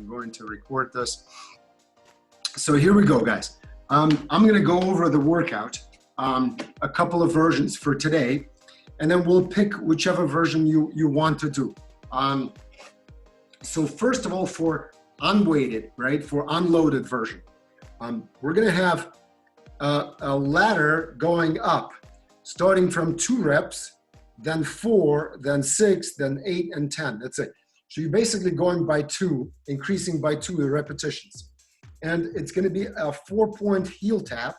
I'm going to record this. So here we go, guys. I'm going to go over the workout, a couple of versions for today, and then we'll pick whichever version you want to do. So first of all, for unweighted, right, for unloaded version, we're going to have a ladder going up, starting from 2 reps, then 4, then 6, then 8, and 10. That's it. So you're basically going by 2, increasing by 2 the repetitions. And it's going to be a 4-point heel tap.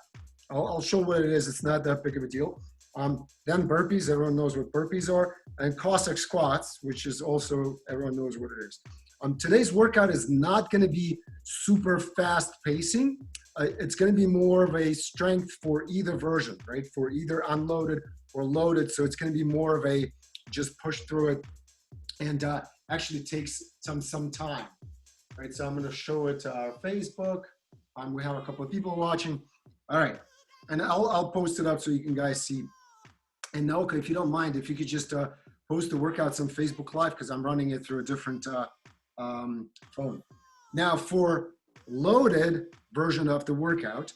I'll show what it is. It's not that big of a deal. Then burpees, everyone knows what burpees are, and Cossack squats, which is also, everyone knows what it is. Today's workout is not going to be super fast pacing. It's going to be more of a strength for either version, right? For either unloaded or loaded. So it's going to be more of a just push through it, and actually takes some time, right? So I'm going to show it to our Facebook. We have a couple of people watching. All right, and I'll post it up so you can guys see. And Naoka, if you don't mind, if you could just post the workouts on Facebook Live, because I'm running it through a different phone. Now for loaded version of the workout,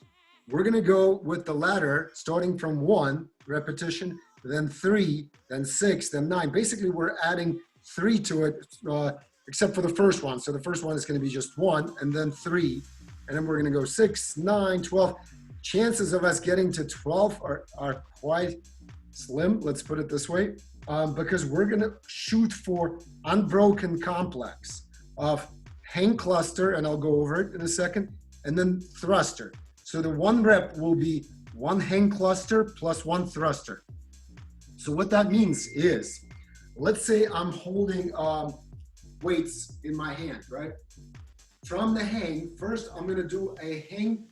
we're going to go with the ladder starting from 1 repetition, then 3, then 6, then 9. Basically, we're adding 3 to it, except for the first one. So the first one is going to be just 1, and then 3, and then we're going to go 6, 9, 12. Chances of us getting to 12 are quite slim, let's put it this way, because we're going to shoot for unbroken complex of hang cluster, and I'll go over it in a second, and then thruster. So the 1 rep will be 1 hang cluster plus 1 thruster. So what that means is, let's say I'm holding weights in my hand, right? From the hang, first I'm going to do a hang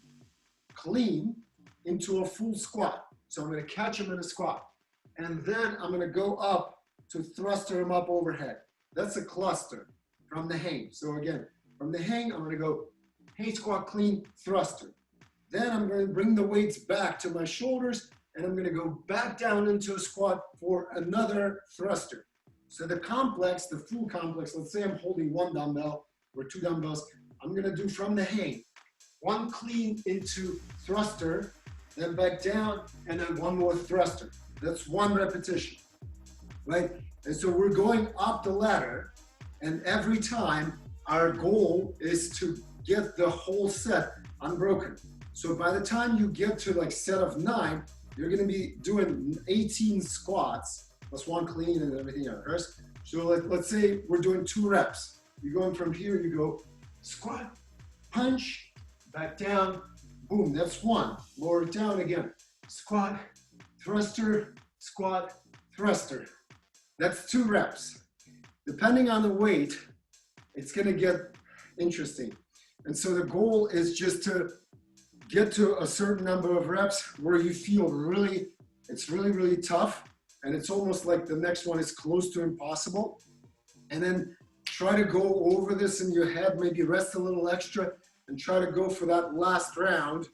clean into a full squat. So I'm going to catch him in a squat. And then I'm going to go up to thruster him up overhead. That's a cluster from the hang. So again, from the hang, I'm going to go hang squat clean thruster. Then I'm going to bring the weights back to my shoulders, and I'm going to go back down into a squat for another thruster. So the complex, the full complex, let's say I'm holding 1 dumbbell or 2 dumbbells, I'm going to do from the hang 1 clean into thruster, then back down, and then 1 more thruster. That's 1 repetition, right? And so we're going up the ladder, and every time our goal is to get the whole set unbroken. So by the time you get to like set of 9, you're going to be doing 18 squats plus 1 clean and everything else. So let's say we're doing 2 reps. You're going from here, you go squat, punch, back down, boom, that's 1. Lower it down again. Squat, thruster, squat, thruster. That's 2 reps. Depending on the weight, it's going to get interesting. And so the goal is just to get to a certain number of reps where you feel it's really tough, and it's almost like the next one is close to impossible. And then try to go over this in your head, maybe rest a little extra, and try to go for that last round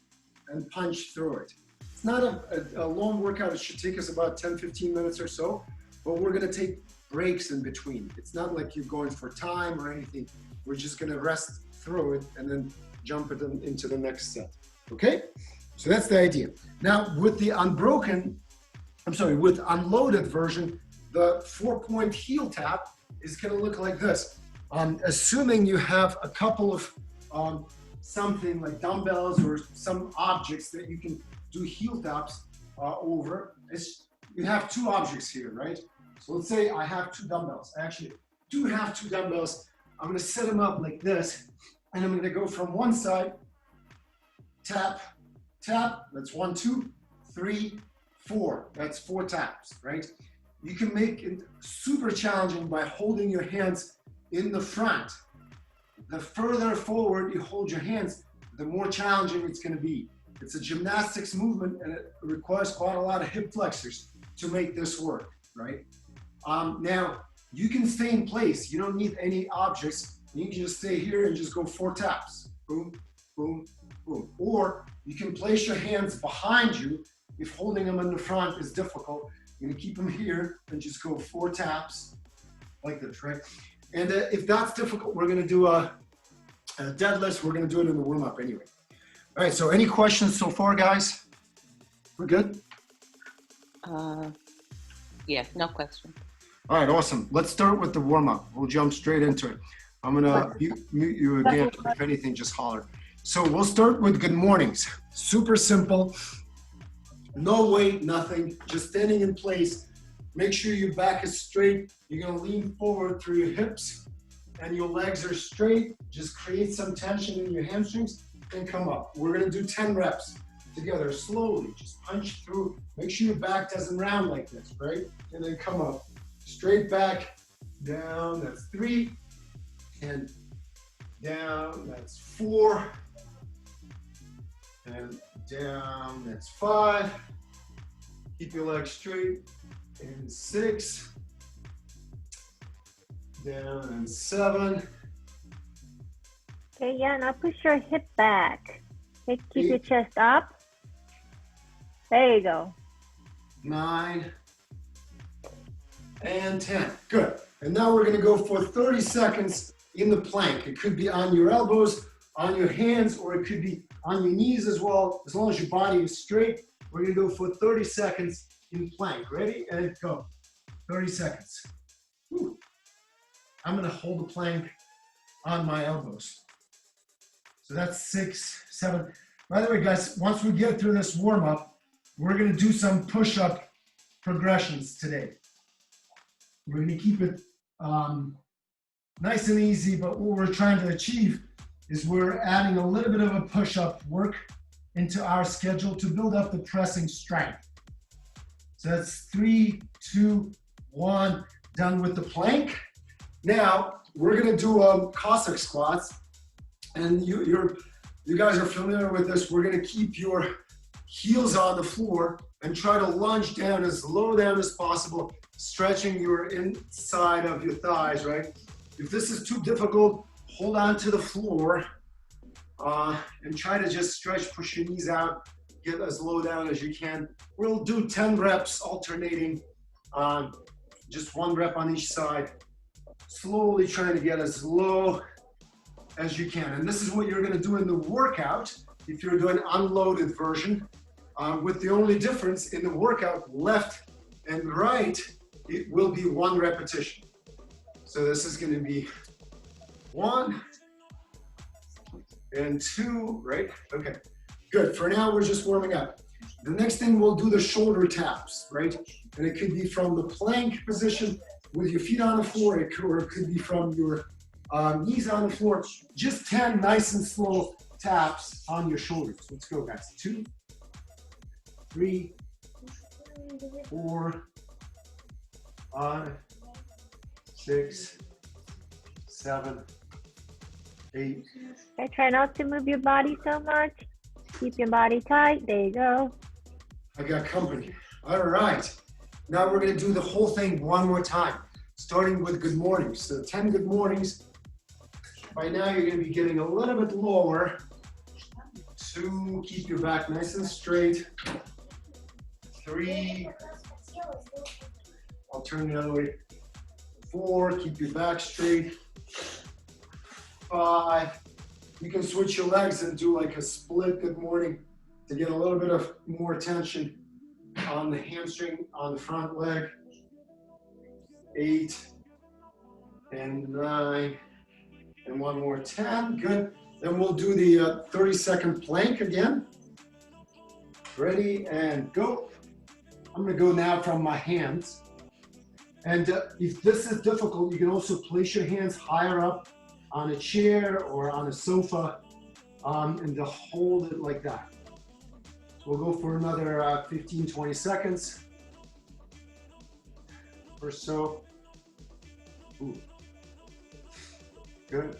and punch through it. It's not a long workout. It should take us about 10-15 minutes or so, but we're going to take breaks in between. It's not like you're going for time or anything. We're just going to rest through it and then jump it into the next set. Okay? So that's the idea. Now with the with unloaded version, the 4-point heel tap is going to look like this. Assuming you have a couple of something like dumbbells or some objects that you can do heel taps over. You have 2 objects here, right? So let's say I have 2 dumbbells. I actually do have 2 dumbbells. I'm going to set them up like this, and I'm going to go from one side, tap, tap, that's 1, 2, 3, 4. That's 4 taps, right? You can make it super challenging by holding your hands in the front. The further forward you hold your hands, the more challenging it's going to be. It's a gymnastics movement, and it requires quite a lot of hip flexors to make this work, right? Now, you can stay in place. You don't need any objects. You can just stay here and just go 4 taps. Boom, boom, boom. Or you can place your hands behind you if holding them in the front is difficult. You're going to keep them here and just go 4 taps like this, right? And if that's difficult, we're going to do a deadlifts. We're going to do it in the warm-up anyway. All right, so any questions so far, guys? We're good? Yeah, no question. All right, awesome. Let's start with the warm-up. We'll jump straight into it. I'm going to mute you again. If anything, just holler. So we'll start with good mornings. Super simple. No weight, nothing. Just standing in place. Make sure your back is straight. You're going to lean forward through your hips and your legs are straight. Just create some tension in your hamstrings and come up. We're going to do 10 reps together slowly. Just punch through. Make sure your back doesn't round like this, right? And then come up. Straight back, down, that's 3. And down, that's 4. And down, that's 5. Keep your legs straight. And 6. Down, and 7. Okay, yeah, now push your hip back. Okay, keep your chest up. There you go. 9. And 10. Good. And now we're going to go for 30 seconds in the plank. It could be on your elbows, on your hands, or it could be on your knees as well. As long as your body is straight, we're going to go for 30 seconds in plank. Ready? And go. 30 seconds. Whew. I'm going to hold the plank on my elbows. So that's 6, 7. By the way, guys, once we get through this warm-up, we're going to do some push-up progressions today. We're going to keep it nice and easy, but what we're trying to achieve is we're adding a little bit of a push-up work into our schedule to build up the pressing strength. So that's 3, 2, 1, done with the plank. Now, we're going to do Cossack squats, and you guys are familiar with this. We're going to keep your heels on the floor and try to lunge down as low down as possible, stretching your inside of your thighs, right? If this is too difficult, hold on to the floor and try to just stretch, push your knees out, get as low down as you can. We'll do 10 reps alternating, just 1 rep on each side, slowly trying to get as low as you can. And this is what you're gonna do in the workout if you're doing unloaded version, with the only difference in the workout, left and right, it will be 1 repetition. So this is gonna be 1 and 2, right? Okay, good. For now, we're just warming up. The next thing, we'll do the shoulder taps, right? And it could be from the plank position with your feet on the floor, or it could be from your knees on the floor. Just 10 nice and slow taps on your shoulders. Let's go, guys. 2, 3, 4, 5, 6, 7, 8. Okay, try not to move your body so much. Keep your body tight. There you go. I got company. All right. Now we're going to do the whole thing one more time, starting with good mornings. So 10 good mornings. By now, you're going to be getting a little bit lower. 2, keep your back nice and straight. 3, I'll turn the other way. 4, keep your back straight. 5, you can switch your legs and do like a split good morning to get a little bit of more tension on the hamstring, on the front leg. 8 and 9 and 1 more, 10. Good. Then we'll do the 30-second plank again. Ready and go. I'm going to go now from my hands. And if this is difficult, you can also place your hands higher up on a chair or on a sofa and to hold it like that. So we'll go for another 15, 20 seconds or so. Ooh. Good.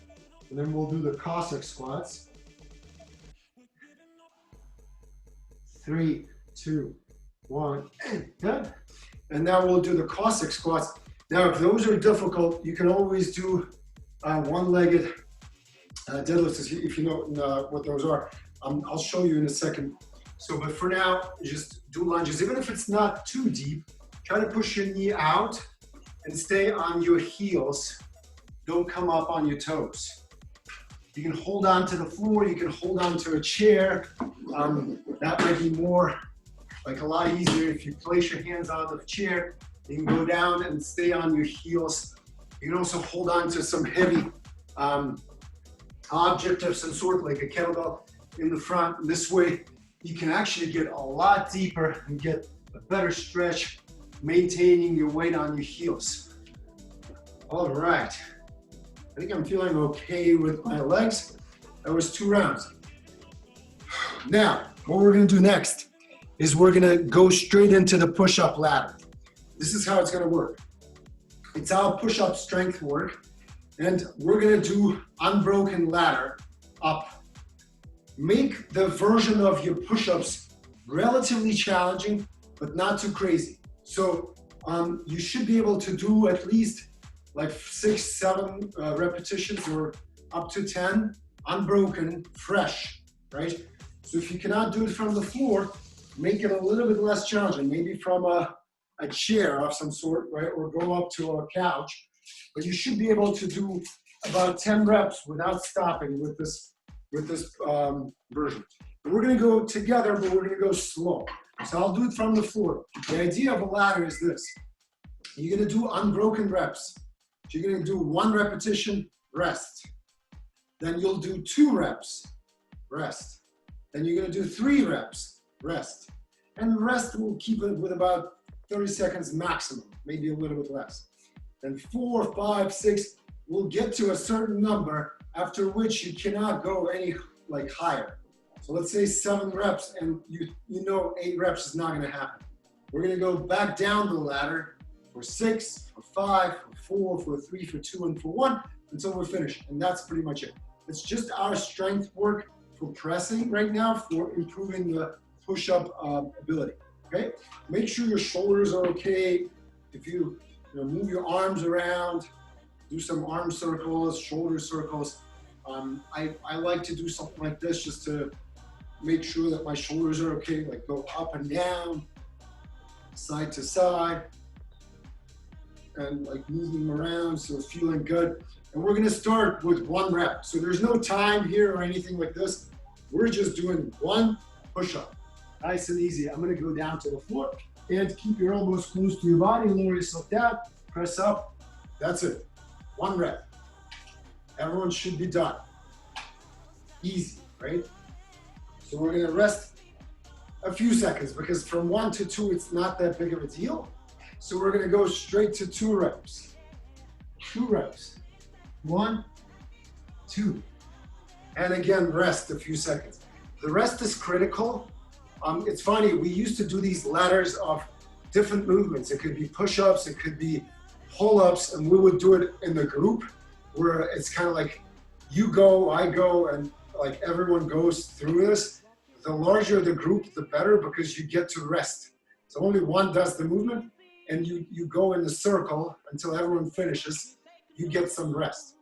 And then we'll do the Cossack squats. 3, 2, 1, and done. And now we'll do the Cossack squats. Now, if those are difficult, you can always do one-legged deadlifts, if you know what those are. I'll show you in a second. So, but for now, just do lunges. Even if it's not too deep, try to push your knee out and stay on your heels. Don't come up on your toes. You can hold on to the floor, you can hold on to a chair. That might be more, like a lot easier if you place your hands on the chair. You can go down and stay on your heels. You can also hold on to some heavy object of some sort, like a kettlebell in the front. And this way, you can actually get a lot deeper and get a better stretch, maintaining your weight on your heels. All right. I think I'm feeling okay with my legs. That was 2 rounds. Now, what we're gonna do next is we're gonna go straight into the push-up ladder. This is how it's gonna work. It's our push-up strength work, and we're gonna do unbroken ladder up. Make the version of your push-ups relatively challenging, but not too crazy. So you should be able to do at least like 6, 7 repetitions or up to 10, unbroken, fresh, right? So if you cannot do it from the floor, make it a little bit less challenging, maybe from a chair of some sort, right? Or go up to a couch. But you should be able to do about 10 reps without stopping with this version. And we're gonna go together, but we're gonna go slow. So I'll do it from the floor. The idea of a ladder is this. You're gonna do unbroken reps. So you're gonna do 1 repetition, rest. Then you'll do 2 reps, rest. Then you're gonna do 3 reps, rest. And rest, we'll keep it with about 30 seconds maximum, maybe a little bit less. Then 4, 5, 6, we'll get to a certain number after which you cannot go any higher. So let's say 7 reps, and you know 8 reps is not gonna happen. We're gonna go back down the ladder for 6, for 5, for 4, for 3, for 2, and for 1 until we're finished. And that's pretty much it. It's just our strength work for pressing right now for improving the push-up ability, okay? Make sure your shoulders are okay. If you move your arms around, do some arm circles, shoulder circles. I like to do something like this just to make sure that my shoulders are okay, like go up and down, side to side, and like moving around, so feeling good. And we're gonna start with 1 rep. So there's no time here or anything like this. We're just doing 1 push-up. Nice and easy. I'm gonna go down to the floor and keep your elbows close to your body, lower yourself down, press up. That's it, 1 rep. Everyone should be done. Easy, right? So we're gonna rest a few seconds because from 1 to 2, it's not that big of a deal. So we're gonna go straight to 2 reps. 2 reps. 1, 2. And again, rest a few seconds. The rest is critical. It's funny, we used to do these ladders of different movements. It could be push-ups, it could be pull-ups, and we would do it in the group where it's kind of like you go, I go, and like everyone goes through this. The larger the group, the better, because you get to rest. So only one does the movement, and you go in the circle until everyone finishes. You get some rest.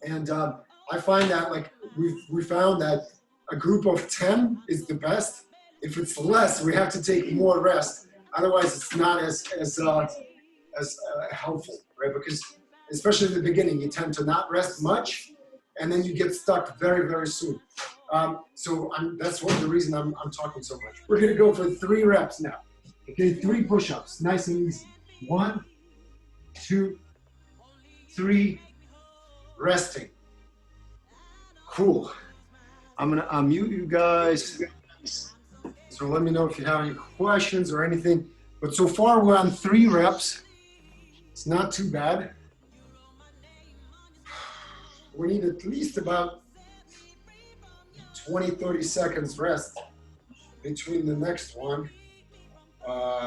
And I find that like we found that a group of 10 is the best. If it's less, we have to take more rest. Otherwise, it's not as helpful, right? Because especially in the beginning, you tend to not rest much, and then you get stuck very, very soon. So that's one of the reason I'm talking so much. We're gonna go for 3 reps now. Okay, 3 push-ups, nice and easy. 1, 2, 3, resting. Cool. I'm gonna unmute you guys. So let me know if you have any questions or anything. But so far we're on 3 reps. It's not too bad. We need at least about 20, 30 seconds rest between the next one.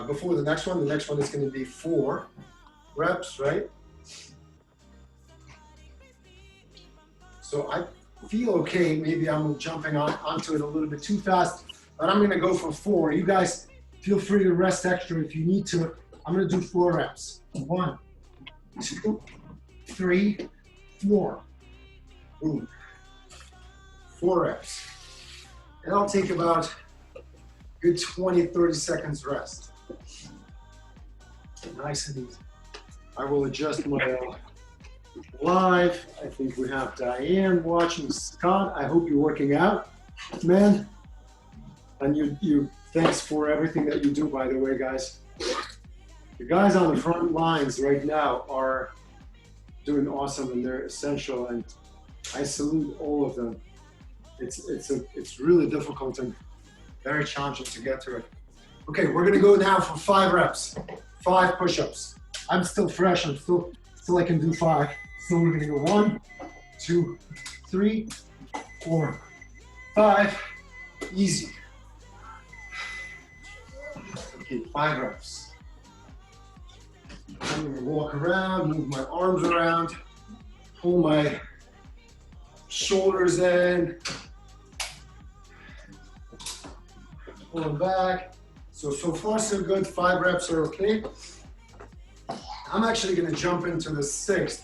Before the next one is going to be 4 reps, right? So I feel okay. Maybe I'm jumping onto it a little bit too fast, but I'm going to go for 4. You guys feel free to rest extra if you need to. I'm going to do 4 reps. 1, 2, 3, 4. Boom. 4 reps. And I'll take about a good 20, 30 seconds rest. Nice and easy. I will adjust my live. I think we have Diane watching. Scott, I hope you're working out, man. And you thanks for everything that you do, by the way, guys. The guys on the front lines right now are doing awesome, and they're essential, and I salute all of them. It's really difficult and very challenging to get to it. Okay, we're gonna go now for 5 reps, 5 push-ups. I'm still fresh. I'm still I can do 5. So we're gonna go 1, 2, 3, 4, 5. Easy. Okay, 5 reps. I'm gonna walk around, move my arms around, pull my shoulders in, pull them back. So far so good. 5 reps are okay. I'm actually gonna jump into the 6th,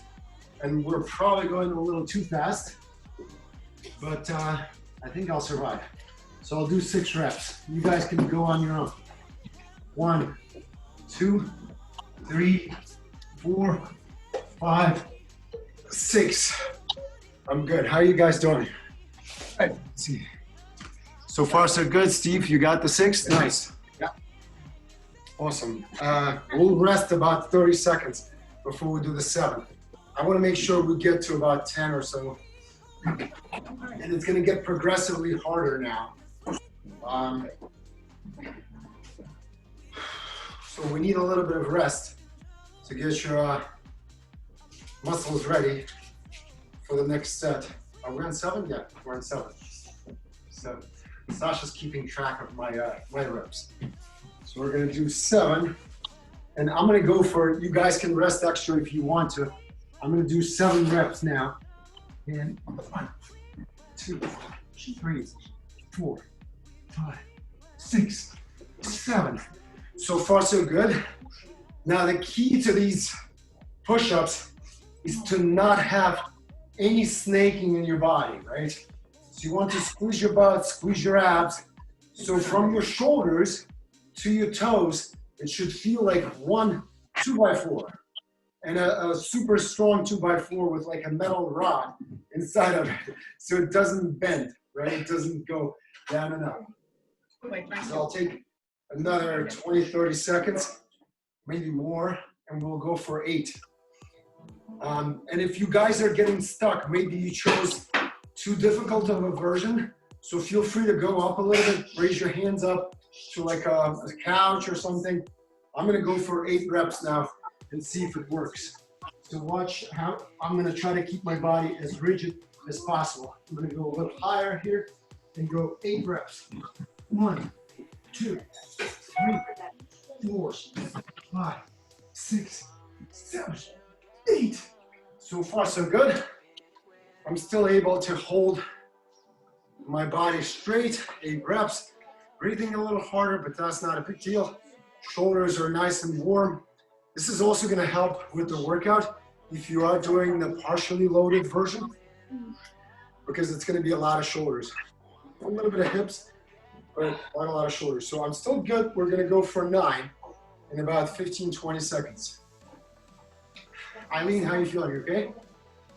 and we're probably going a little too fast, but I think I'll survive. So I'll do 6 reps. You guys can go on your own. 1, 2, 3, 4, 5, 6. I'm good. How are you guys doing? Let's see. So far so good. Steve, you got the 6th? Nice. Yeah. Awesome. We'll rest about 30 seconds before we do the 7th. I want to make sure we get to about 10 or so. And it's going to get progressively harder now. So we need a little bit of rest to get your muscles ready for the next set. Are we on 7? Yeah, we're on 7. 7. Sasha's keeping track of my reps. So we're gonna do 7, and I'm gonna go for, you guys can rest extra if you want to. I'm gonna do 7 reps now. And 1, 2, 3, 4, 5, 6, 7. So far so good. Now the key to these push-ups is to not have any snaking in your body, right? So you want to squeeze your butt, squeeze your abs. So from your shoulders to your toes, it should feel like one 2x4 and a super strong 2x4 with like a metal rod inside of it. So it doesn't bend, right? It doesn't go down and up. So I'll take another 20, 30 seconds, maybe more, and we'll go for 8. And if you guys are getting stuck, maybe you chose too difficult of a version, so feel free to go up a little bit, raise your hands up to like a couch or something. I'm gonna go for 8 reps now and see if it works. So watch how I'm gonna try to keep my body as rigid as possible. I'm gonna go a little higher here and go 8 reps. 1, 2, 3, 4, 5, 6, 7, 8. So far so good. I'm still able to hold my body straight, 8 reps. Breathing a little harder, but that's not a big deal. Shoulders are nice and warm. This is also gonna help with the workout if you are doing the partially loaded version, because it's gonna be a lot of shoulders. A little bit of hips, but not a lot of shoulders. So I'm still good. We're gonna go for 9 in about 15, 20 seconds. Eileen, how are you feeling? You okay?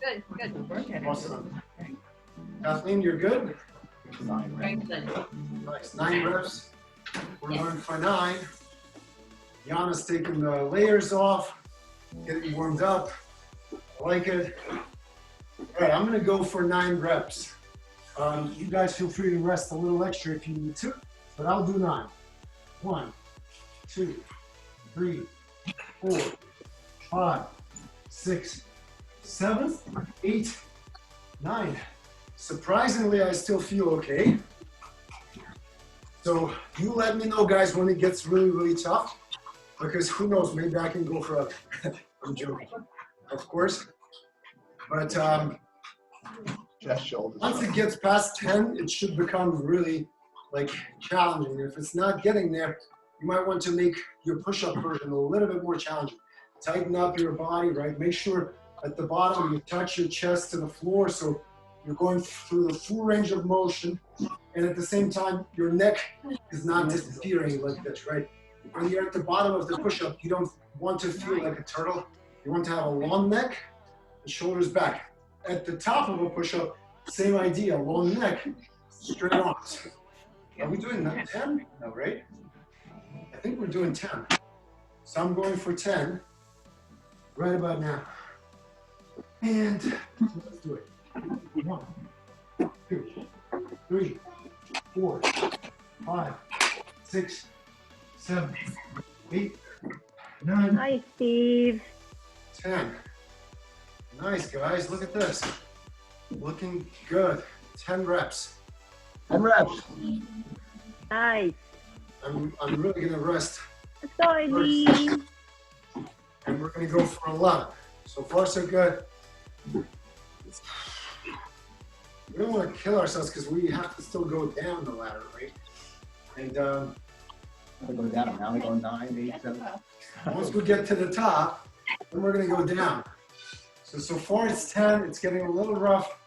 Good, good. Awesome. Kathleen, you're good? Very good. Nice. 9 reps. We're going for 9. Yana's taking the layers off, getting warmed up. I like it. All right, I'm gonna go for 9 reps. You guys feel free to rest a little extra if you need to, but I'll do 9. 1, 2, 3, 4, 5, 6, 7, 8, 9. Surprisingly, I still feel okay. So you let me know, guys, when it gets really, really tough, because who knows, maybe I can go for a, I'm joking, of course. But once it gets past 10, it should become really like challenging. If it's not getting there, you might want to make your push-up version a little bit more challenging. Tighten up your body, right? Make sure at the bottom you touch your chest to the floor, so you're going through the full range of motion, and at the same time, your neck is not disappearing like this, right? When you're at the bottom of the push-up, you don't want to feel like a turtle. You want to have a long neck, shoulders back. At the top of a push-up, same idea, long neck, straight arms. Are we doing 10? No, right? I think we're doing 10. So I'm going for 10 right about now. And let's do it. 1, 2, 3, 4, 5, 6, 7, 8, 9, Hi, Steve. 10. Nice, guys. Look at this. Looking good. 10 reps. 10 reps. Nice. I'm really going to rest. Sorry. And we're going to go for 11. So far, so good. We don't want to kill ourselves because we have to still go down the ladder, right? And I'm going down now. I'm going 9, 8, 7. once we get to the top, then we're going to go down. So far it's 10. It's getting a little rough.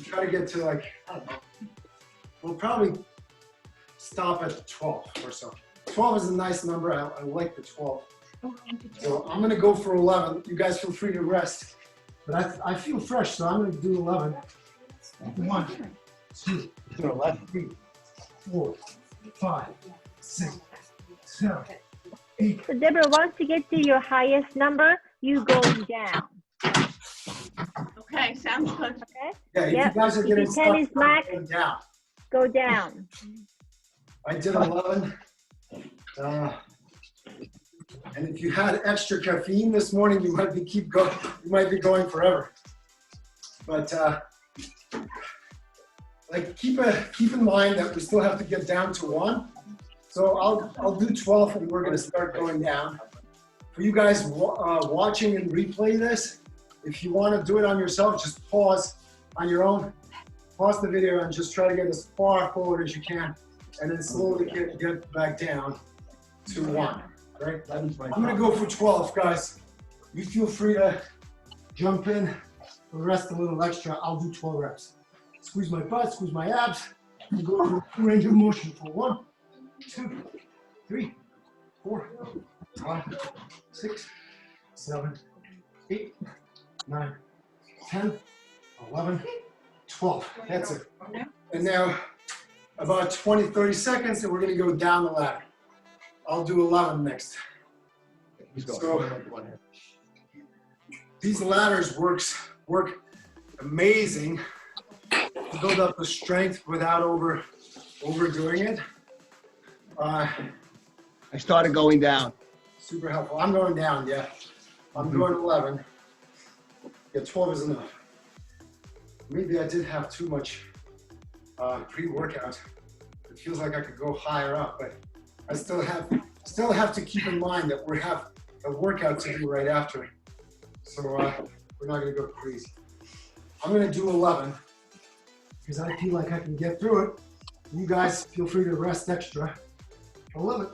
Try to get to like, I don't know. We'll probably stop at 12 or so. 12 is a nice number. I like the 12. So I'm going to go for 11. You guys feel free to rest. But I feel fresh, so I'm going to do 11. 1, 2, 3, 4, 5, 6, 7, 8. So Deborah, once you get to your highest number, you go down. Okay, sounds good. Okay? Yeah, if Yep. you guys are If getting your stuck, 10 is max, go down. go down. I did 11. And if you had extra caffeine this morning, you might be going forever. But like keep in mind that we still have to get down to 1. So I'll do 12 and we're gonna start going down. For you guys watching and replay this, if you want to do it on yourself, just pause on your own. Pause the video and just try to get as far forward as you can, and then slowly get back down to 1. Right? I'm gonna go for 12, guys. You feel free to jump in, rest a little extra. I'll do 12 reps. Squeeze my butt, squeeze my abs, and go to range of motion for 1, 2, 3, 4, 5, 6, 7, 8, 9, 10, 11, 12. That's it. And now about 20, 30 seconds, and we're gonna go down the ladder. I'll do 11 next. So these ladders work amazing to build up the strength without overdoing it. I started going down. Super helpful. I'm going down, yeah. I'm going 11. Yeah, 12 is enough. Maybe I did have too much pre-workout. It feels like I could go higher up, but I still have to keep in mind that we have a workout to do right after. So we're not gonna go crazy. I'm gonna do 11 because I feel like I can get through it. You guys feel free to rest extra. 11.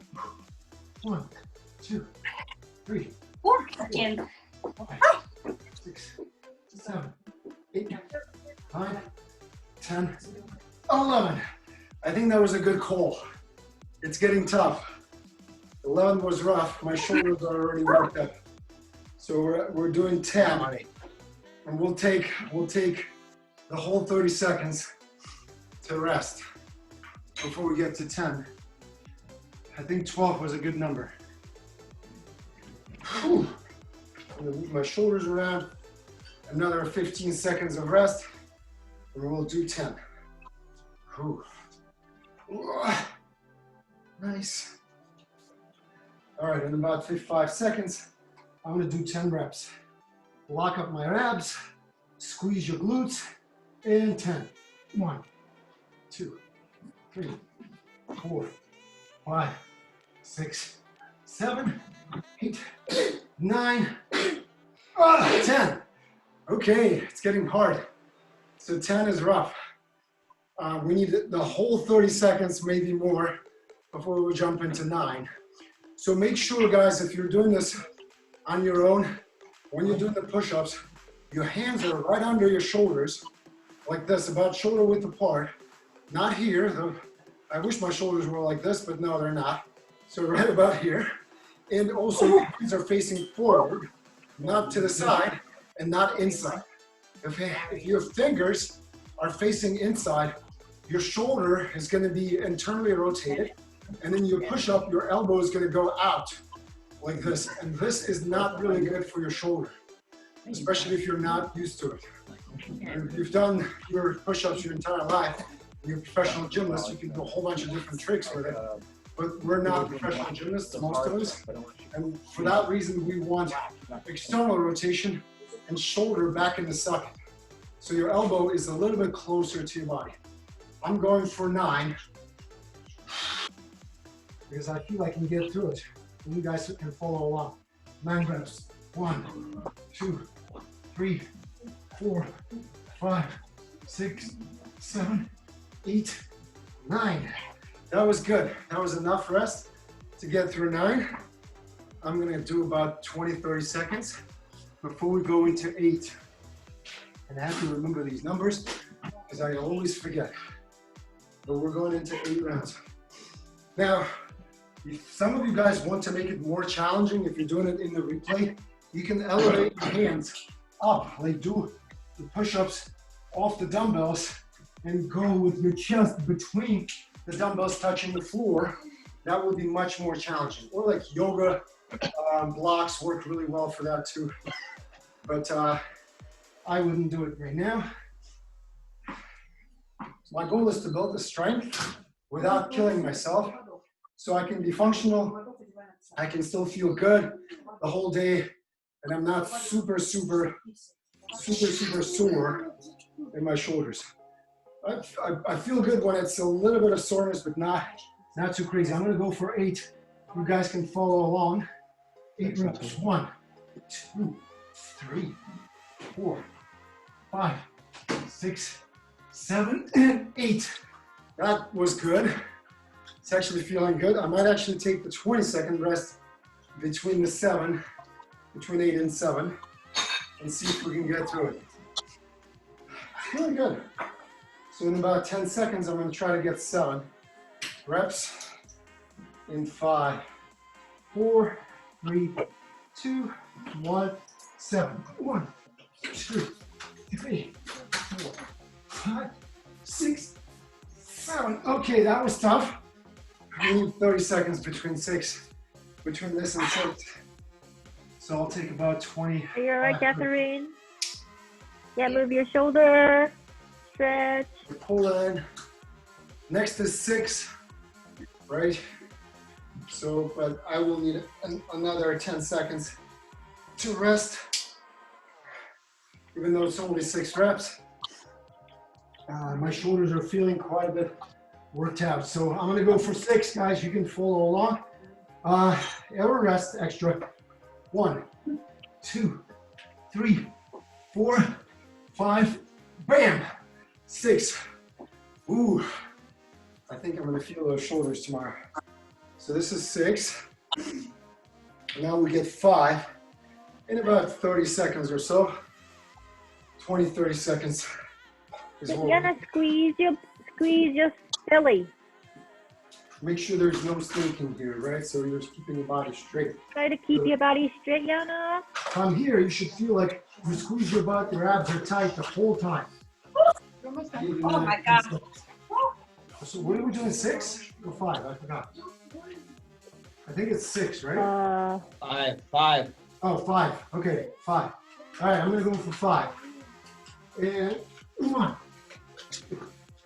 1, 2, 3, 4, 5, 6, 7, 8, 9, 10, 11. I think that was a good call. It's getting tough. 11 was rough. My shoulders are already worked up. So we're doing 10, and we'll take the whole 30 seconds to rest before we get to 10. I think 12 was a good number. Whew. I'm gonna move my shoulders around. Another 15 seconds of rest, and we'll do 10. Whew. Nice. All right, in about 55 seconds, I'm gonna do 10 reps. Lock up my abs, squeeze your glutes, and 10. 1, 2, 3, 4, 5, 6, 7, 8, 9, 10. Okay, it's getting hard. So 10 is rough. We need the whole 30 seconds, maybe more, before we jump into 9. So make sure, guys, if you're doing this on your own, when you're doing the push-ups, your hands are right under your shoulders, like this, about shoulder width apart. Not here. I wish my shoulders were like this, but no, they're not. So right about here. And also, your hands are facing forward, not to the side. and not inside. If your fingers are facing inside, your shoulder is going to be internally rotated, and then you push up, your elbow is going to go out like this, and this is not really good for your shoulder, especially if you're not used to it. If you've done your push-ups your entire life, you're a professional gymnast, you can do a whole bunch of different tricks with it, but we're not professional gymnasts, most of us, and for that reason we want external rotation and shoulder back in the socket. So your elbow is a little bit closer to your body. I'm going for 9 because I feel I can get through it. And you guys can follow along. 9 reps. 1, 2, 3, 4, 5, 6, 7, 8, 9. That was good. That was enough rest to get through 9. I'm gonna do about 20-30 seconds before we go into 8. And I have to remember these numbers because I always forget. But we're going into 8 rounds. Now, if some of you guys want to make it more challenging, if you're doing it in the replay, you can elevate your hands up, like do the push-ups off the dumbbells and go with your chest between the dumbbells touching the floor. That would be much more challenging. Or like yoga blocks work really well for that too. But I wouldn't do it right now. My goal is to build the strength without killing myself, so I can be functional, I can still feel good the whole day, and I'm not super sore in my shoulders. I feel good when it's a little bit of soreness, but not too crazy. I'm gonna go for 8. You guys can follow along. 8 reps. 1, 2, 3, 4, 5, 6, 7, and 8. That was good. It's actually feeling good. I might actually take the 20-second rest between 8 and 7, and see if we can get through it. Feeling good. So in about 10 seconds, I'm going to try to get 7 reps in 5, 4, 3, 2, 1, 7. 1, 2, 3, 4, 5, 6, 7. Okay, that was tough. We need 30 seconds between this and 6. So I'll take about 20. Are you alright, Catherine? Yeah, move your shoulder. Stretch. Pull in. Next is 6, right? So, but I will need another 10 seconds to rest, even though it's only 6 reps. My shoulders are feeling quite a bit worked out. So I'm gonna go for 6, guys. You can follow along. Ever rest extra. 1, 2, 3, 4, 5, bam, 6. Ooh, I think I'm gonna feel those shoulders tomorrow. So this is 6. Now we get 5 in about 30 seconds or so. 20, 30 seconds. You're gonna squeeze your belly. Make sure there's no snaking here, right? So you're keeping your body straight. Try to keep your body straight, Yana. From here, you should feel like you squeeze your butt, your abs are tight the whole time. Oh my God. So what are we doing, 6 or 5? I forgot. I think it's 6, right? 5. Oh, 5. Okay, 5. All right, I'm gonna go for 5. And 1, 2,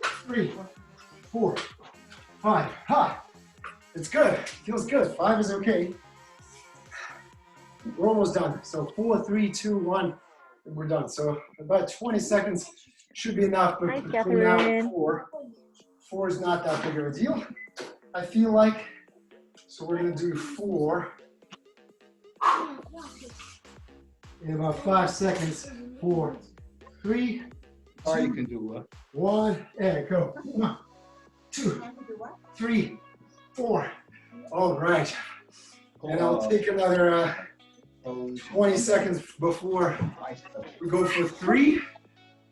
3, 4, 5. Ha! It's good. Feels good. 5 is okay. We're almost done. So 4, 3, 2, 1, and we're done. So about 20 seconds should be enough. But Hi, between now and Catherine. 4 is not that big of a deal, I feel like. So we're gonna do 4 in about 5 seconds. 4, 3, Or you can do 1, and go. 1, 2, 3, 4. All right. And I'll take another 20 seconds before we go for 3.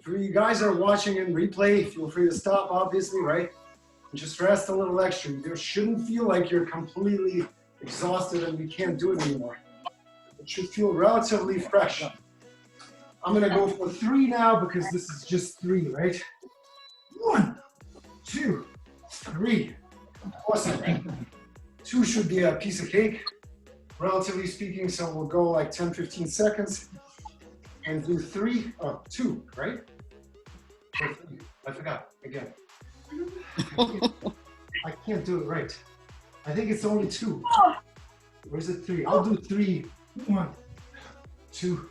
For you guys that are watching in replay, feel free to stop, obviously, right? And just rest a little extra. You shouldn't feel like you're completely exhausted and you can't do it anymore. It should feel relatively fresh. I'm gonna go for 3 now because this is just 3, right? 1, 2, 3. Awesome. 2 should be a piece of cake, relatively speaking, so we'll go like 10, 15 seconds and do 3, 2, right? Or 3. I forgot, again. I can't do it right. I think it's only 2. Where's it 3? I'll do 3. 1, 2,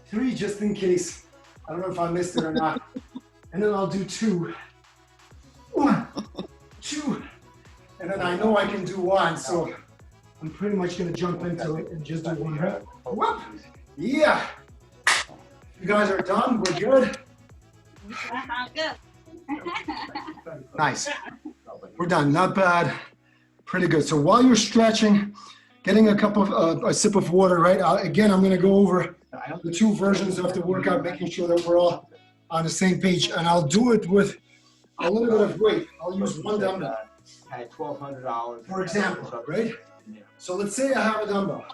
3 just in case. I don't know if I missed it or not. And then I'll do 2. 1, 2. And then I know I can do 1, so I'm pretty much gonna jump into it and just do 1 rep. Whoop. Yeah. You guys are done, we're good. Good. Nice. We're done, not bad. Pretty good. So while you're stretching, getting a sip of water, right? Again, I'm gonna go over the 2 versions of the workout, making sure that we're all on the same page. And I'll do it with a little bit of weight. I'll use 1 dumbbell. Had $1,200. For example, right? So let's say I have a dumbbell.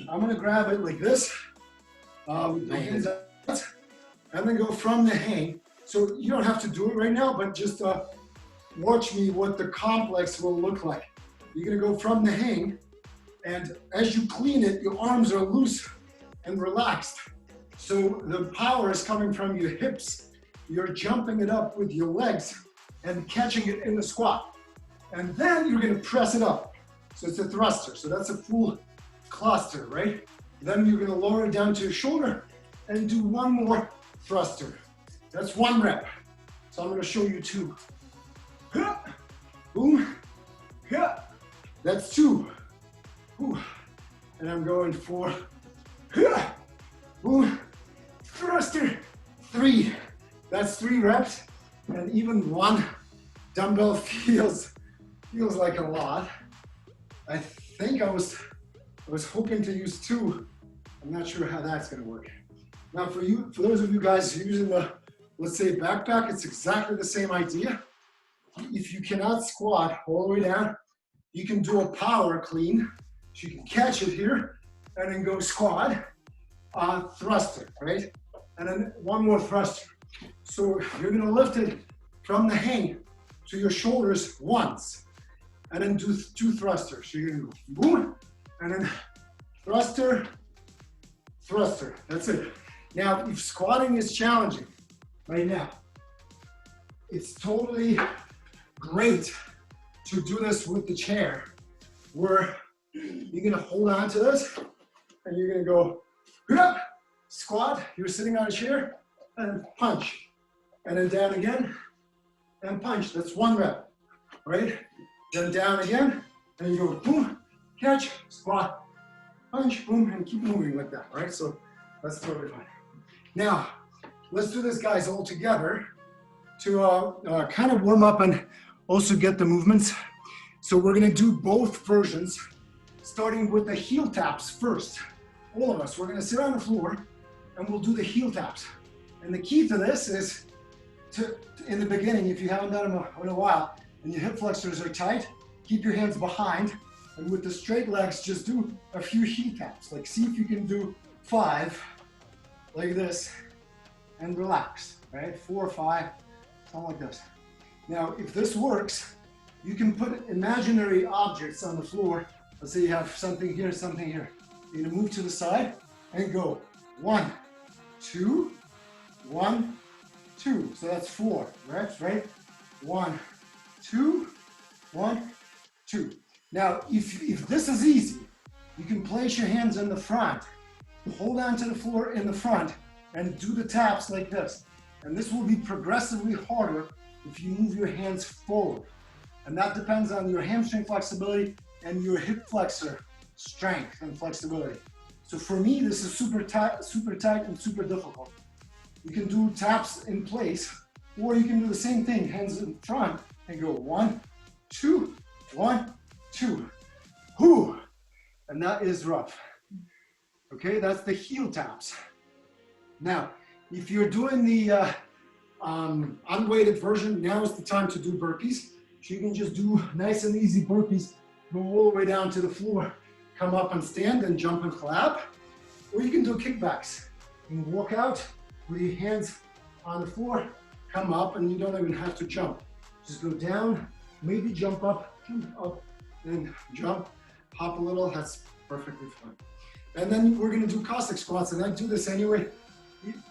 I'm gonna grab it like this, with the hands out, and then go from the hang. So you don't have to do it right now, but just watch me what the complex will look like. You're gonna go from the hang, and as you clean it, your arms are loose and relaxed. So the power is coming from your hips. You're jumping it up with your legs and catching it in the squat. And then you're gonna press it up. So it's a thruster. So that's a full cluster, right? Then you're gonna lower it down to your shoulder and do 1 more thruster. That's 1 rep. So I'm gonna show you 2. Boom. That's 2. And I'm going for boom, thruster, 3. That's 3 reps. And even 1 dumbbell feels like a lot. I think I was hoping to use 2. I'm not sure how that's gonna work. Now for those of you guys using the, let's say, backpack, it's exactly the same idea. If you cannot squat all the way down, you can do a power clean. So you can catch it here and then go squat, thruster, right? And then 1 more thruster. So you're gonna lift it from the hang to your shoulders once, and then do 2 thrusters. So you're gonna go boom, and then thruster, thruster. That's it. Now, if squatting is challenging right now, it's totally great to do this with the chair, where you're gonna hold on to this, and you're gonna go squat. You're sitting on a chair, and punch, and then down again, and punch. That's 1 rep, right? Then down again, and you go boom, catch, squat, punch, boom, and keep moving like that, right? So that's totally fine. Now, let's do this, guys, all together to kind of warm up and also get the movements. So we're gonna do both versions, starting with the heel taps first. All of us, we're gonna sit on the floor and we'll do the heel taps. And the key to this is in the beginning, if you haven't done them in a while, and your hip flexors are tight, keep your hands behind, and with the straight legs, just do a few heel taps. Like, see if you can do 5, like this, and relax, right? 4 or 5, something like this. Now, if this works, you can put imaginary objects on the floor. Let's say you have something here, something here. You're gonna move to the side and go 1, 2, 1, 2. So that's 4 reps, right? 1, 2, 1, 2. Now, if this is easy, you can place your hands in the front, hold on to the floor in the front, and do the taps like this. And this will be progressively harder if you move your hands forward. And that depends on your hamstring flexibility and your hip flexor strength and flexibility. So for me, this is super tight and super difficult. You can do taps in place, or you can do the same thing, hands in front, and go 1, 2, 1, 2. Whew. And that is rough. Okay, that's the heel taps. Now, if you're doing the unweighted version, now is the time to do burpees. So you can just do nice and easy burpees, go all the way down to the floor, come up and stand and jump and clap. Or you can do kickbacks. and walk out with your hands on the floor. Come up, and you don't even have to jump. Just go down, maybe jump up, and jump, hop a little. That's perfectly fine. And then we're gonna do Cossack squats, and I do this anyway,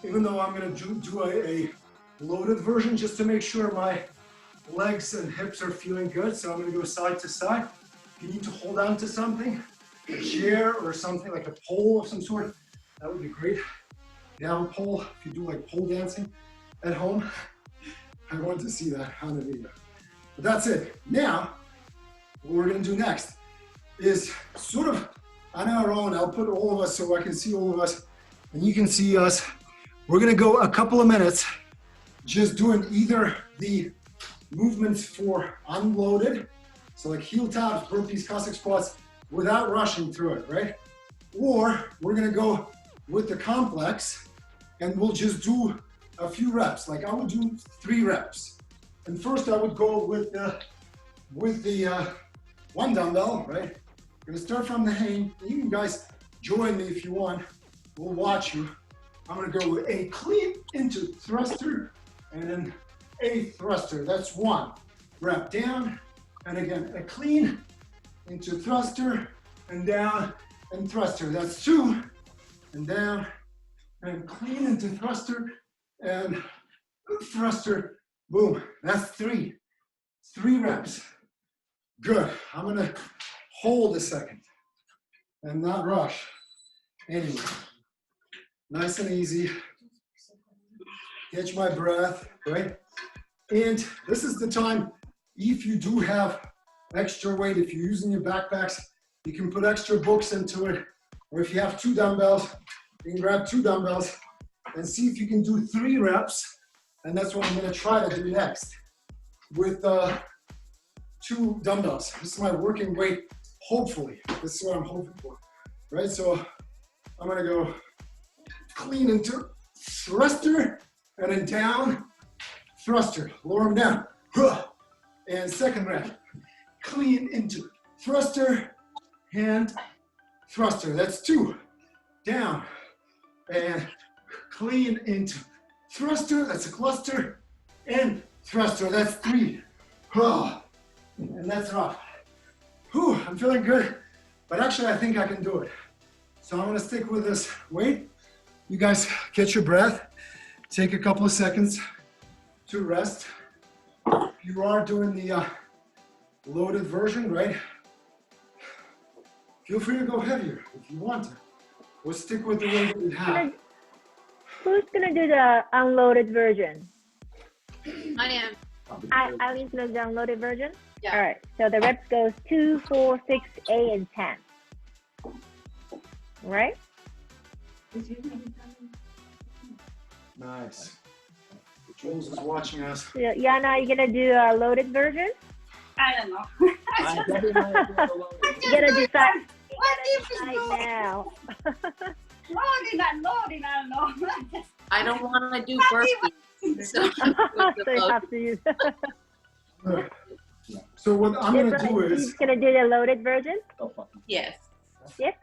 even though I'm gonna do a loaded version, just to make sure my legs and hips are feeling good. So I'm gonna go side to side. If you need to hold on to something, a chair or something like a pole of some sort, that would be great. If you have a pole, if you do like pole dancing at home, I want to see that on the video. But that's it. Now, what we're gonna do next is sort of on our own. I'll put all of us so I can see all of us and you can see us. We're gonna go a couple of minutes just doing either the movements for unloaded, so like heel taps, burpees, Cossack squats, without rushing through it, right? Or we're gonna go with the complex and we'll just do a few reps. Like I would do 3 reps. And first I would go with the one dumbbell, right? I'm gonna start from the hang. You can guys join me if you want. We'll watch you. I'm gonna go with a clean into thruster and then a thruster. That's 1 rep down. And again, a clean into thruster and down and thruster. That's 2 and down and clean into thruster and thruster. Boom. That's 3. 3 reps. Good. I'm gonna hold a second and not rush. Anyway, nice and easy. Catch my breath, right? And this is the time, if you do have extra weight, if you're using your backpacks, you can put extra books into it. Or if you have 2 dumbbells, you can grab 2 dumbbells and see if you can do 3 reps. And that's what I'm gonna try to do next with 2 dumbbells. This is my working weight, hopefully. This is what I'm hoping for, right? So I'm gonna go clean into thruster and then down, thruster, lower them down. And second rep, clean into thruster and thruster. That's 2, down and clean into thruster, that's a cluster, and thruster, that's 3. And that's rough. Whew, I'm feeling good, but actually I think I can do it. So I'm gonna stick with this weight. You guys catch your breath, take a couple of seconds to rest. If you are doing the loaded version, right? Feel free to go heavier if you want to. We'll stick with the weight that we have. Who's gonna do the unloaded version? I am. Eileen's gonna do the unloaded version? Yeah. All right, so the reps goes 2, 4, 6, 8, and 10. Right? Nice. Jules is watching us. So, Yana, are you gonna do a loaded version? I don't know. I'm definitely not doing the loaded. You gotta decide What if it's right loading? now. Loading and loading, I don't know. I don't want to do burpees. So, So you have to use. So what I'm gonna do He's is, gonna do the loaded version. Oh, fucking. yes. Yes.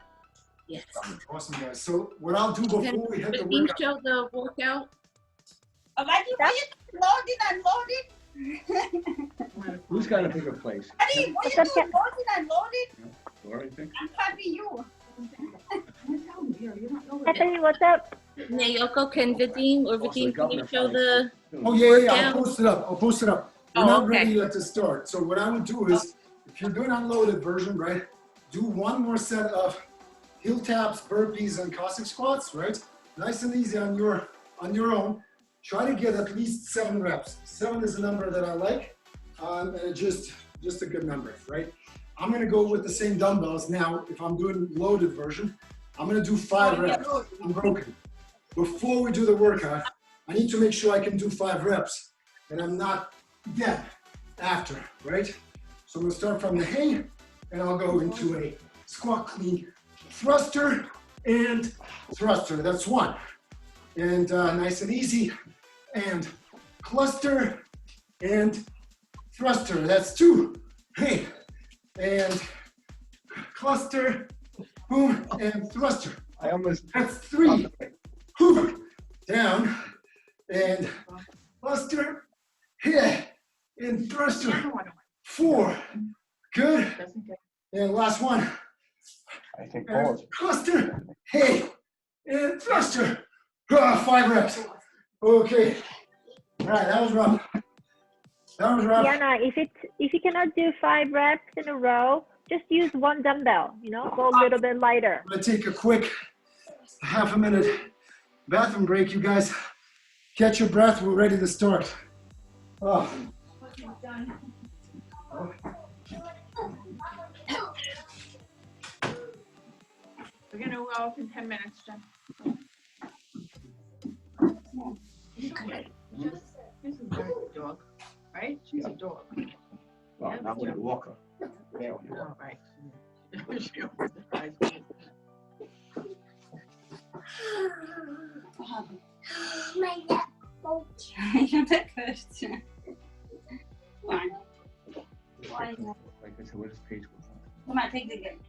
Yes. awesome guys. So what I'll do before Can we hit the can you workout. show the workout? Why do you loading and loading? Who's got a bigger place? What do you What's do? up, Kat? Loading and loading? Or anything? I'm copying you. Anthony, what's up? Nayoko, can Vadim or Vadim, can you show the? Oh yeah, I'll Workout? post it up. I'll post it up. We're Oh, not okay. ready yet to start. So what I would do is, if you're doing unloaded version, right, do 1 more set of heel taps, burpees, and Cossack squats, right? Nice and easy on your own. Try to get at least 7 reps. 7 is a number that I like, and it's just a good number, right? I'm gonna go with the same dumbbells now. If I'm doing loaded version, I'm gonna do 5 reps. Unbroken. Before we do the workout, I need to make sure I can do 5 reps, and I'm not dead after, right? So I'm gonna start from the hang, and I'll go into a squat clean thruster and thruster. That's 1. And nice and easy. And cluster and thruster. That's 2. Hey, and cluster, boom, and thruster. I almost. That's 3. whew, down, and cluster, here, and thruster, 4, good, and last one, I think and pause. cluster, hey, and thruster, 5 reps, okay, all right, that was rough, Yana, if you cannot do 5 reps in a row, just use 1 dumbbell, you know, go a little bit lighter. I'm gonna take a quick half a minute bathroom break, you guys. Catch your breath, we're ready to start. Oh. We're gonna go off in 10 minutes, Jen. This is a dog, right? She's a dog. Well, not with a walker. There we go. All right. She opens the eyes. Ja bekleurt. Fine. Like I said, where this page was. Come on, take the game.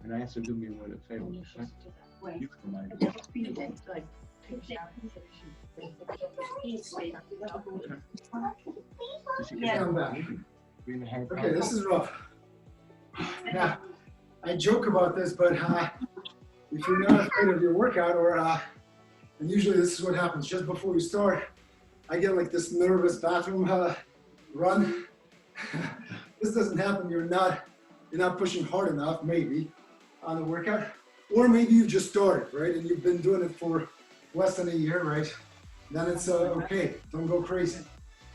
And I asked her to do me with a favor. Wait. You can remind me. Like, take a shower. Yeah. I'm back. Bring the hand Okay, out. this is rough. Now, I joke about this, but if you're not afraid of your workout, or and usually this is what happens just before we start, I get like this nervous bathroom run. This doesn't happen. You're not pushing hard enough, maybe, on the workout, or maybe you just started, right, and you've been doing it for less than a year, right? Then it's okay. Don't go crazy.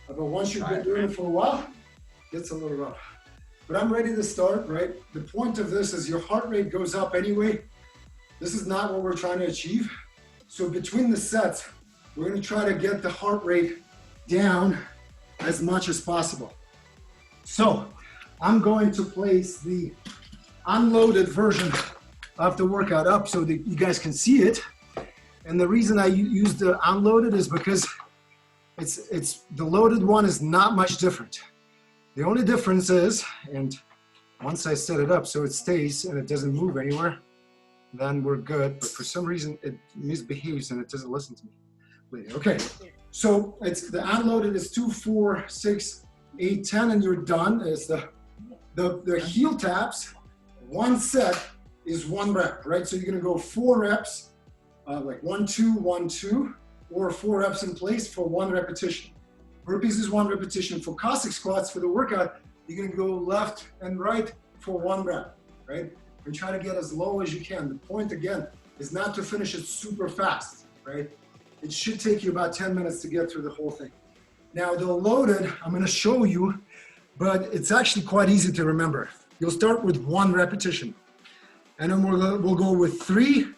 But once you've been doing it for a while, it gets a little rough. But I'm ready to start, right? The point of this is your heart rate goes up anyway. This is not what we're trying to achieve. So between the sets, we're gonna try to get the heart rate down as much as possible. So I'm going to place the unloaded version of the workout up so that you guys can see it. And the reason I use the unloaded is because it's the loaded one is not much different. The only difference is, and once I set it up so it stays and it doesn't move anywhere, then we're good. But for some reason it misbehaves and it doesn't listen to me. Okay, so it's the unloaded is 2, 4, 6, 8, 10, and you're done. It's the heel taps. One set is 1 rep, right? So you're gonna go 4 reps, like 1, 2, 1, 2, or 4 reps in place for 1 repetition. Burpees is 1 repetition. For Cossack squats, for the workout, you're gonna go left and right for 1 rep, right? And try to get as low as you can. The point, again, is not to finish it super fast, right? It should take you about 10 minutes to get through the whole thing. Now, the loaded, I'm gonna show you, but it's actually quite easy to remember. You'll start with 1 repetition, and then we'll go with 3,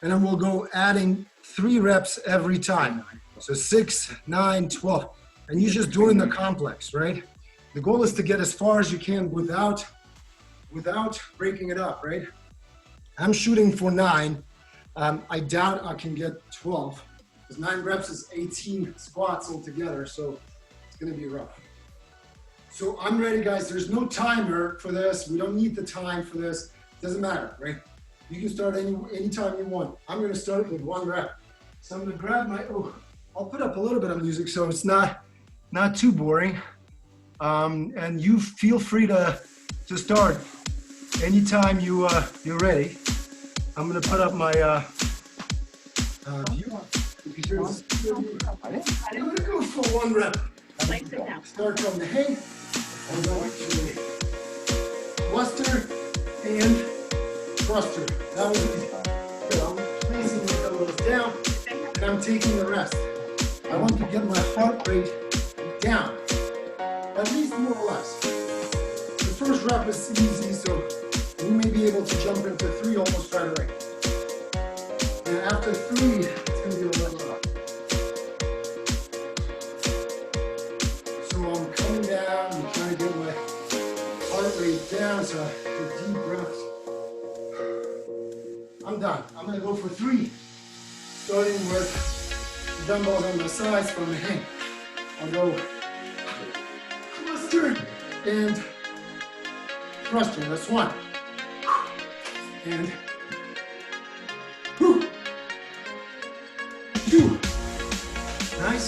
and then we'll go adding 3 reps every time. So 6, 9, 12. And you're just doing the complex, right? The goal is to get as far as you can without breaking it up, right? I'm shooting for 9. I doubt I can get 12, because 9 reps is 18 squats altogether, so it's gonna be rough. So I'm ready, guys. There's no timer for this. We don't need the time for this. Doesn't matter, right? You can start anytime you want. I'm gonna start with 1 rep. So I'm gonna grab my, I'll put up a little bit of music so it's not too boring. And you feel free to start anytime you're ready. I'm gonna put up my view. I'm gonna go for 1 rep. Start from the hang. I'm going to cluster and thruster. That was easy. So I'm placing the elbows down and I'm taking the rest. I want to get my heart rate down, at least more or less. The first rep is easy, so you may be able to jump into 3 almost right away. And after 3, it's going to be a little rough. So I'm coming down, I'm trying to get my heart rate down, so I take deep breaths. I'm done. I'm going to go for 3, starting with the dumbbells on my sides from the hang. I'll go cluster and thruster. That's 1. And 2. Nice.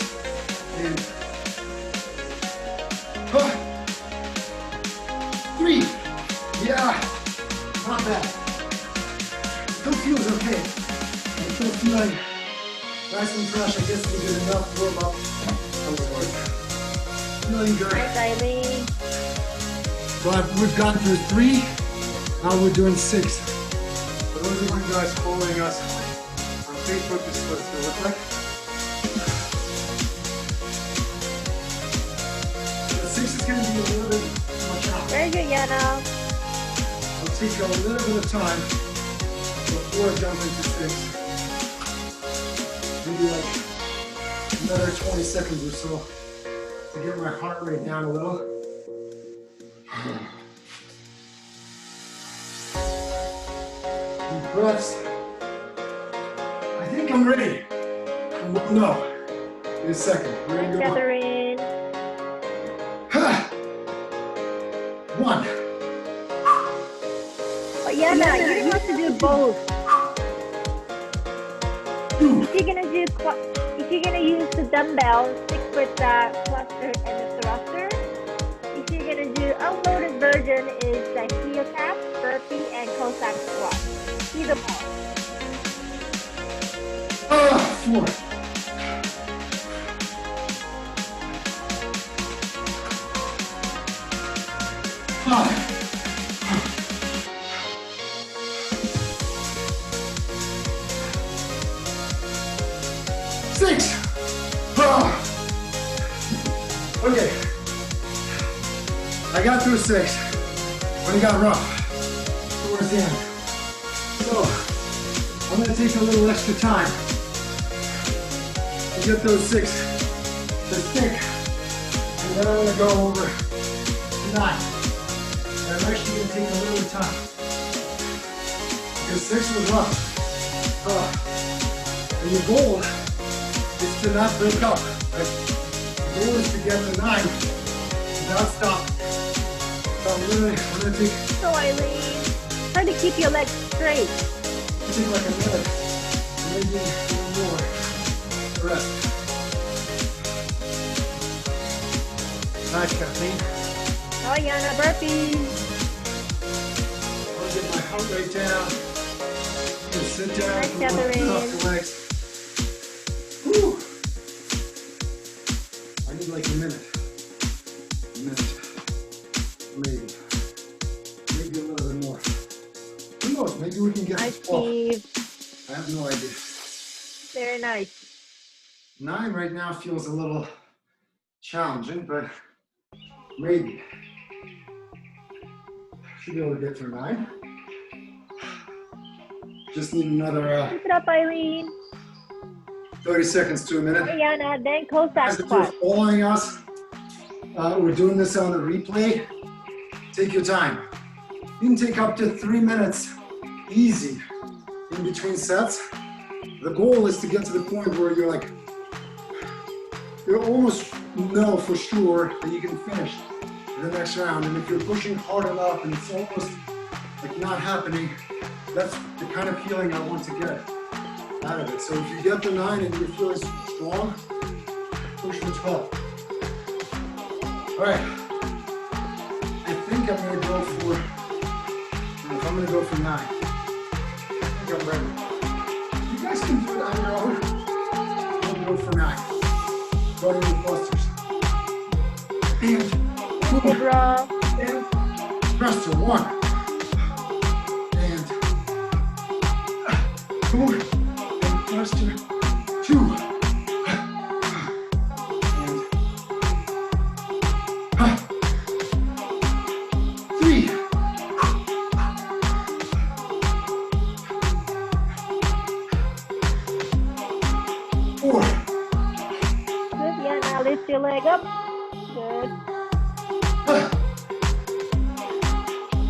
And 3. Yeah, not bad. Still feels okay. I'm still feeling nice and fresh. I guess we did enough warm up. Feeling good. Nice, Eileen. But we've gone through 3. Now we're doing 6. For those of you guys following us on Facebook, this is what it's going to look like. The 6 is going to be a little bit much out. Very good, Yana. I'll take a little bit of time before I jump into 6. Maybe like another 20 seconds or so to get my heart rate down a little. Deep breaths. I think I'm ready. No. In a second. We're going to go. Catherine. 1. Oh, Yana, you have to do both. 2. If you're gonna use the dumbbell, stick with the cluster and the thruster. If you're gonna do unloaded version, is the heel tap, burpee, and Cossack squat. Either one. 4. 5. 6. Okay. I got through 6 when it got rough towards the end. So I'm going to take a little extra time to get those 6 to stick, and then I'm going to go over to 9. And I'm actually going to take a little time because 6 was rough. And the goal is to not break up. Right? The goal is to get the 9 without stopping. So I'm gonna take. So Eileen, try to keep your legs straight. Take like a minute, maybe a little more. Rest. Nice, Kathleen. Oh, Yana, burpees. I'll get my heart rate down. Just sit down. Nice, and work Catherine. off the legs. Whew. I need like a minute. A minute. Maybe. Maybe a little bit more. Who knows? Maybe we can get Nice, this off. Steve. I have no idea. Very nice. 9 right now feels a little challenging, but maybe. Should be able to get through 9. Just need another Keep it up, Eileen. 30 seconds to a minute. Oh, Yana, then Cossack Guys, if you're squat. following us, we're doing this on the replay. Take your time. You can take up to 3 minutes, easy, in between sets. The goal is to get to the point where you're like, you almost know for sure that you can finish the next round. And if you're pushing hard enough and it's almost like not happening, that's the kind of feeling I want to get out of it. So if you get the 9 and you're feeling strong, push the 12. All right. I think I'm gonna go for, I'm gonna go for 9. I think I'm ready. You guys can do it on your own. I'm gonna go for 9. Starting with clusters. And 2. Good, bro. And thruster. 1. And 4. And thruster. 2. And 3. 4. Good, Yana. Lift your leg up. Good.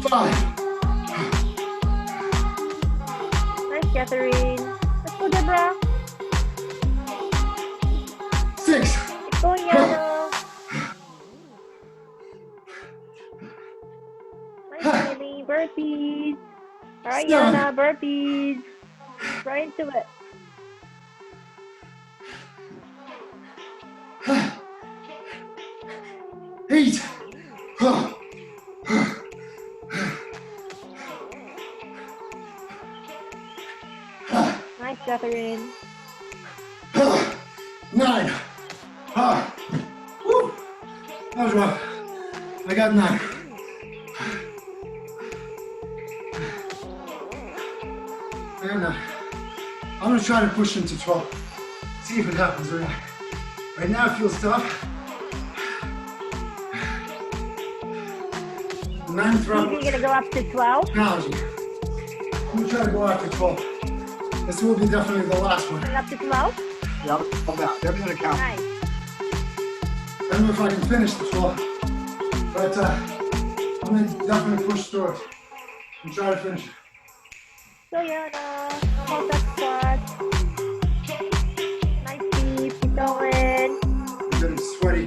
5. Nice, Catherine. Let's go, Deborah. 6. Keep going, Yana. Nice, Eileen. Burpees. All right, 7. Yana. Burpees. Right into it. 8. Nice, Catherine. 9. Woo. That was rough. I got 9. And I'm gonna try to push into 12. See if it happens or not. Right now it feels tough. 9th You're round gonna go up to 12. technology. I'm gonna try to go after 12. This will be definitely the last one. Going up to 12. Yeah, I'm out. Everything counts. Nice. I don't know if I can finish the 12, but I'm gonna definitely push through it and try to finish it. So Yana, hold that squat. Nice deep, keep going. I'm getting sweaty.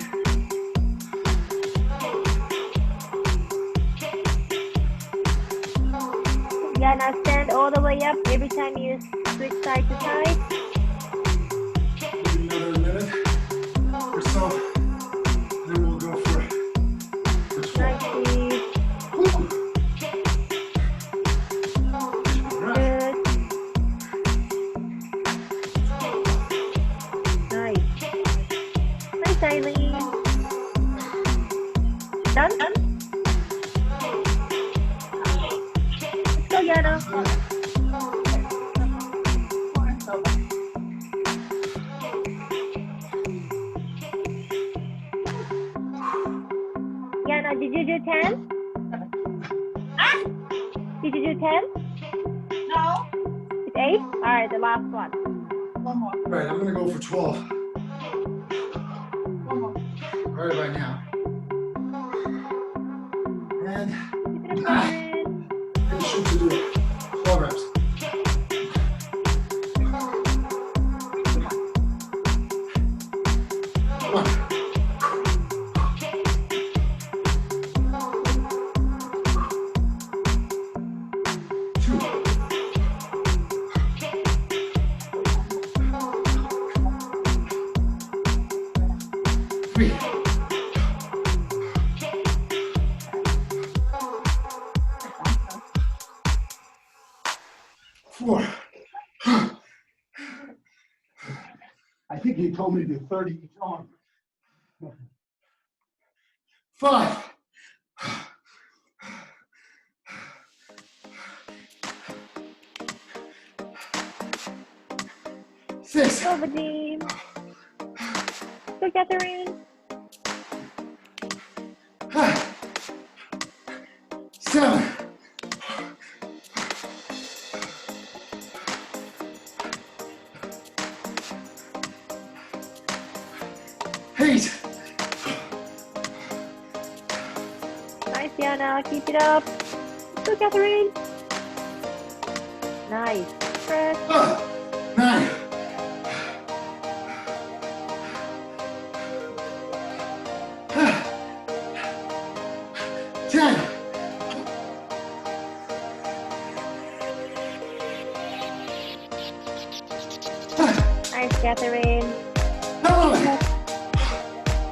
Yana, stand all the way up every time you switch side to side. Maybe another minute or so, then we'll go for 12. Nice deep. Woo. All right. Good. Nice. Nice, Eileen. Done? Let's go, Yana. Yana, did you do 10? Did you do 10? No. It's 8? Alright, the last one. One more. All right, I'm gonna go for 12. One more. Right about now. And Keep it up, Catherine. finish it to do 12 reps. Come on. Two. 3. 4. I think he told me to do 30 each arm. 5. 6. Go, Vadim. Go, Catherine. 7. 8. Nice, Yana. Keep it up. Go, Catherine. Nice. Press. 9. 10. Nice, Catherine. 11.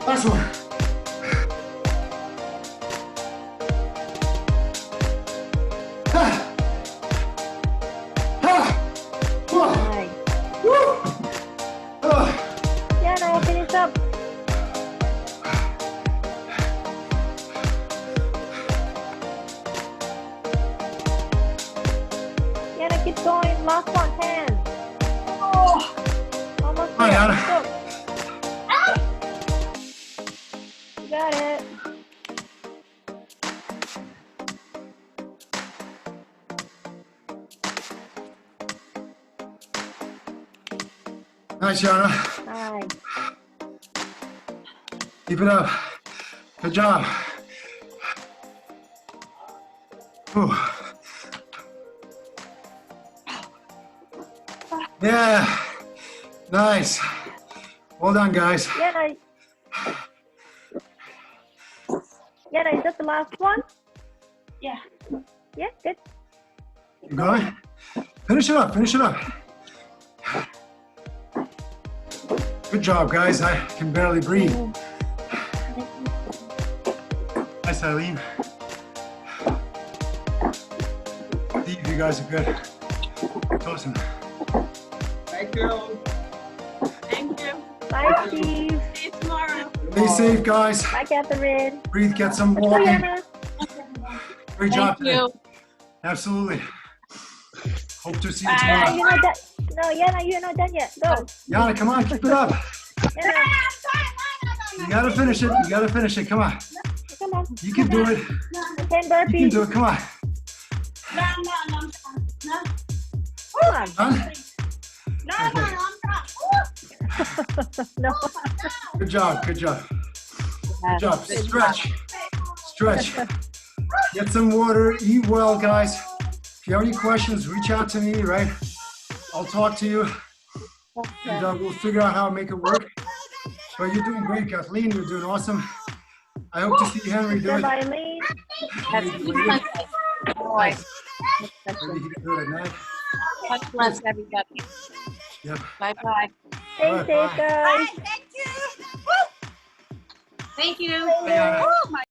Last one. Nice. Yana, finish up. Yana, keep going. Last one, 10. Oh. Almost Hi, there. Yana. Go. You got it. Nice, Yana. Nice. Keep it up. Good job. Whew. Yeah. Nice. Well done, guys. Yana. Yana, is that the last one? Yeah. Yeah, good. Keep going. Finish it up. Finish it up. Good job, guys. I can barely breathe. nice, Eileen. Steve, you guys are good. Awesome. Thank you. Thank you. Bye, Steve. See you tomorrow. Stay safe, guys. Bye, Catherine. Breathe, get some Bye, walking. Yana. Great job Thank today. you. Absolutely. Hope to see you Yana, tomorrow. you're not done. No, Yana, you're not done yet. Go. Yana, come on, keep it up. Yana, You gotta finish it. You gotta finish it. Come on. come on. You can do it. 10 You can burpees. do it. Come on. No, no, no, no. Come on. Done? No, no, no, I'm done. No. Good job. Good job. Good job. Stretch. Stretch. Get some water. Eat well, guys. If you have any questions, reach out to me, right? I'll talk to you. And we'll figure out how to make it work. But you're doing great, Kathleen. You're doing awesome. I hope to see Henry do Stand it. by me. Happy Sunday. Boy, Maybe he can do it at night. much less, everybody. Yep. Bye-bye. Stay Alright, safe, bye. guys. Thank you. Thank you. Bye, Yana. Oh my